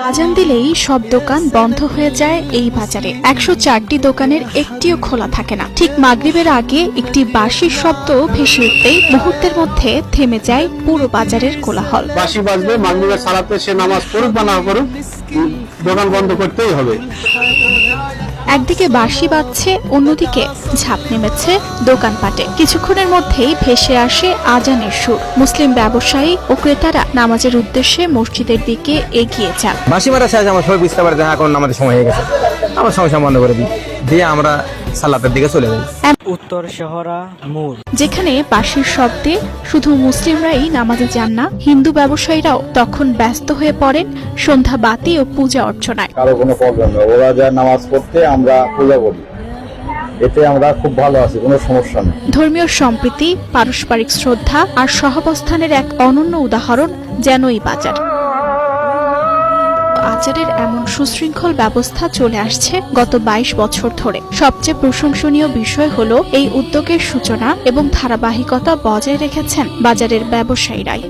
আজান দিলেই সব দোকান বন্ধ হয়ে যায় এই বাজারে। 104টি দোকানের একটিও খোলা থাকে না। ঠিক মাগরিবের আগে একটি বাঁশির শব্দ ভেসে উঠতেই মুহূর্তের মধ্যে থেমে যায় পুরো বাজারের কোলাহল। বাঁশি বাজবে, মাগরিবের সালাতে সে নামাজ পড়ুক বা না পড়ুক, দোকান বন্ধ করতেই হবে। একদিকে বাঁশি বাজছে, অন্যদিকে ঝাঁপ নেমেছে দোকানপাটে। কিছুক্ষণের মধ্যেই ভেসে আসে আজানের সুর। মুসলিম ব্যবসায়ী ও ক্রেতারা নামাজের উদ্দেশ্যে মসজিদের দিকে এগিয়ে যান। বাঁশি মারা শেষ আমার সবাই বুঝতে পারে যে এখন আমাদের সময় হয়ে গেছে, আমার সমস্যা বন্ধ করে দিই, দিয়ে আমরা সালাতের দিকে চলে যাই। উত্তর শহরা মোড়, যেখানে বাঁশির শব্দে শুধু মুসলিমরাই নামাজে যান না, হিন্দু ব্যবসায়ীরাও তখন ব্যস্ত হয়ে পড়েন সন্ধ্যা বাতি ও পূজা অর্চনায়। কারো কোনো প্রবলেম নেই, ওরা যা নামাজ পড়তে আমরা পূজা করি, এতে আমরা খুব ভালো আছি, কোনো সমস্যা নেই। ধর্মীয় সম্প্রীতি, পারস্পরিক শ্রদ্ধা আর সহাবস্থানের এক অনন্য উদাহরণ যেন এই বাজার। আচারের এমন সুশৃঙ্খল ব্যবস্থা চলে আসছে গত 22 বছর ধরে। সবচেয়ে প্রশংসনীয় বিষয় হলো এই উদ্যোগের সূচনা এবং ধারাবাহিকতা বজায় রেখেছেন বাজারের ব্যবসায়ীরাই।